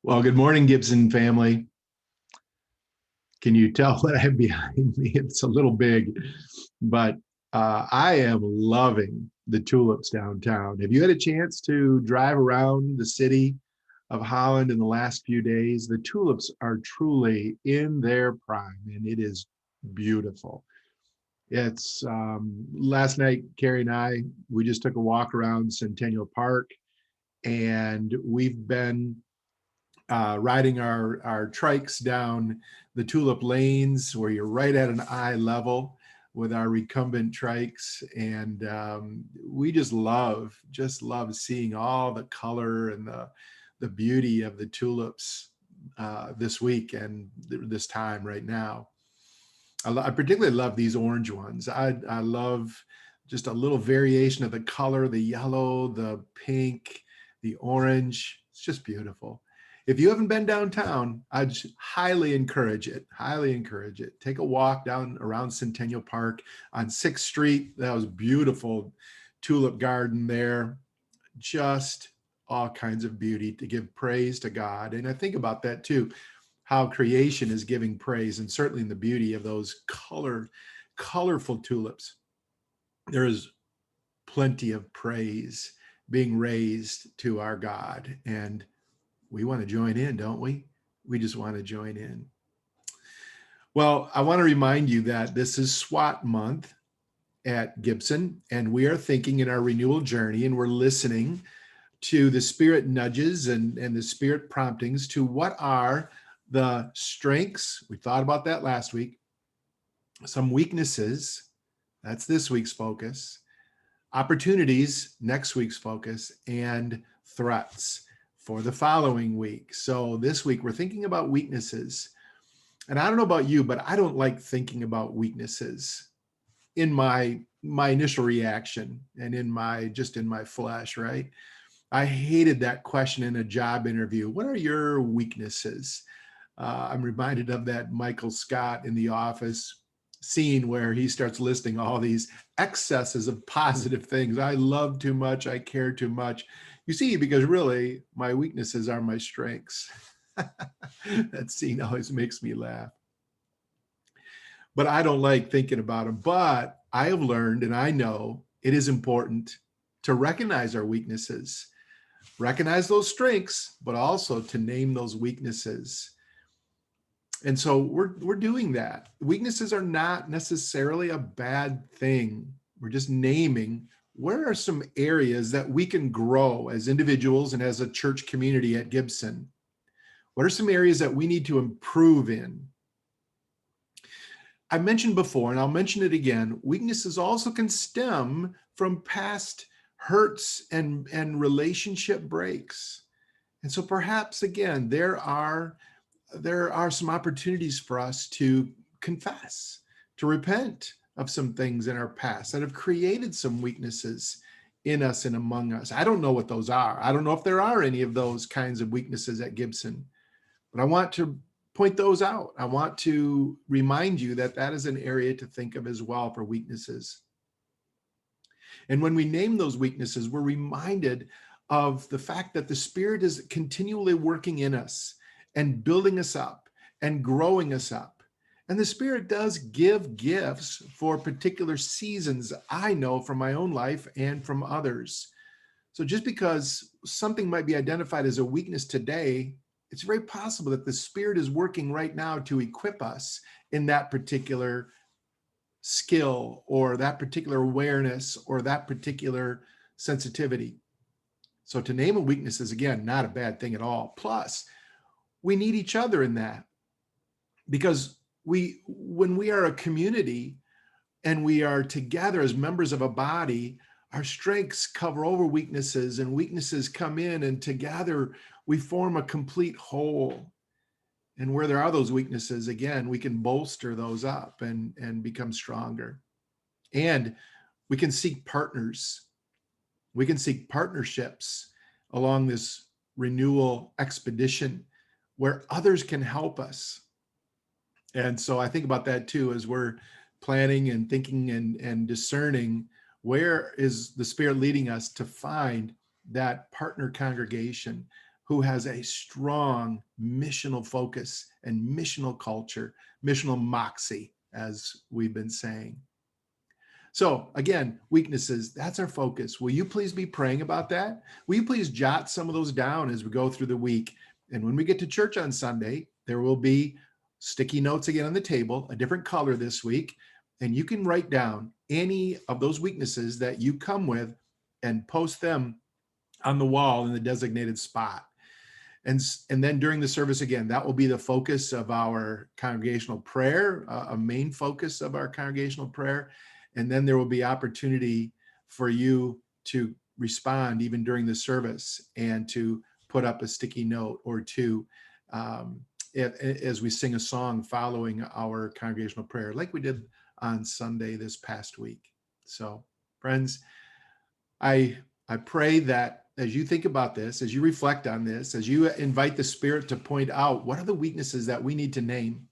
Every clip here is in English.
Well, good morning, Gibson family. Can you tell what I have behind me? It's a little big, but I am loving the tulips downtown. Have you had a chance to drive around the city of Holland in the last few days? The tulips are truly in their prime, and it is beautiful. It's last night, Carrie and we just took a walk around Centennial Park, and we've been riding our trikes down the tulip lanes where you're right at an eye level with our recumbent trikes. And we just love seeing all the color and the beauty of the tulips this week and this time right now. I particularly love these orange ones. I love just a little variation of the color, the yellow, the pink, the orange. It's just beautiful. If you haven't been downtown, I'd highly encourage it. Highly encourage it. Take a walk down around Centennial Park on 6th Street. That was beautiful tulip garden there. Just all kinds of beauty to give praise to God. And I think about that too, how creation is giving praise, and certainly in the beauty of those colorful tulips. There is plenty of praise being raised to our God. And we want to join in, don't we? We just want to join in. Well, I want to remind you that this is S.W.O.T month at Gibson, and we are thinking in our renewal journey, and we're listening to the spirit nudges and the spirit promptings to what are the strengths. We thought about that last week. Some weaknesses, that's this week's focus. Opportunities, next week's focus, and threats for the following week. So this week we're thinking about weaknesses. And I don't know about you, but I don't like thinking about weaknesses in my initial reaction and in my flesh, right? I hated that question in a job interview. What are your weaknesses? I'm reminded of that Michael Scott in The Office scene where he starts listing all these excesses of positive things. I love too much. I care too much. You see, because really my weaknesses are my strengths. That scene always makes me laugh. But I don't like thinking about them. But I have learned, and I know it is important to recognize our weaknesses, recognize those strengths, but also to name those weaknesses. And so we're doing that. Weaknesses are not necessarily a bad thing. We're just naming where are some areas that we can grow as individuals and as a church community at Gibson. What are some areas that we need to improve in? I mentioned before, and I'll mention it again, weaknesses also can stem from past hurts and relationship breaks. And so perhaps, again, there are some opportunities for us to confess, to repent of some things in our past that have created some weaknesses in us and among us. I don't know what those are. I don't know if there are any of those kinds of weaknesses at Gibson, but I want to point those out. I want to remind you that that is an area to think of as well for weaknesses. And when we name those weaknesses, we're reminded of the fact that the Spirit is continually working in us and building us up and growing us up. And the Spirit does give gifts for particular seasons, I know from my own life and from others. So just because something might be identified as a weakness today, it's very possible that the Spirit is working right now to equip us in that particular skill or that particular awareness or that particular sensitivity. So to name a weakness is, again, not a bad thing at all. Plus, we need each other in that, because when we are a community and we are together as members of a body, our strengths cover over weaknesses and weaknesses come in, and together we form a complete whole. And where there are those weaknesses, again, we can bolster those up and become stronger. And we can seek partners. We can seek partnerships along this renewal expedition where others can help us. And so I think about that too, as we're planning and thinking and discerning where is the Spirit leading us to find that partner congregation, who has a strong missional focus and missional culture, missional moxie, as we've been saying. So again, weaknesses, that's our focus. Will you please be praying about that? Will you please jot some of those down as we go through the week? And when we get to church on Sunday, there will be sticky notes again on the table, a different color this week. And you can write down any of those weaknesses that you come with and post them on the wall in the designated spot. And then during the service, again, that will be the focus of our congregational prayer, a main focus of our congregational prayer. And then there will be opportunity for you to respond even during the service and to put up a sticky note or two as we sing a song following our congregational prayer, like we did on Sunday this past week. So, friends, I pray that as you think about this, as you reflect on this, as you invite the Spirit to point out what are the weaknesses that we need to name,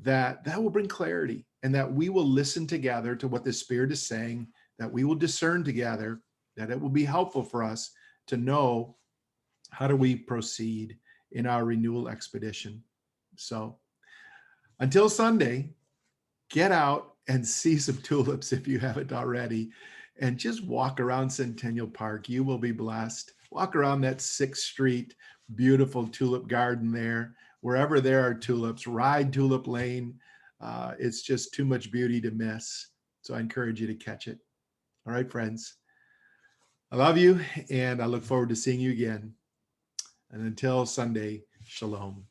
that will bring clarity, and that we will listen together to what the Spirit is saying, that we will discern together, that it will be helpful for us to know how do we proceed in our renewal expedition. So until Sunday, get out and see some tulips if you haven't already, and just walk around Centennial Park. You will be blessed. Walk around that 6th Street, beautiful tulip garden there. Wherever there are tulips, ride Tulip Lane. It's just too much beauty to miss. So I encourage you to catch it. All right, friends. I love you, and I look forward to seeing you again. And until Sunday, shalom.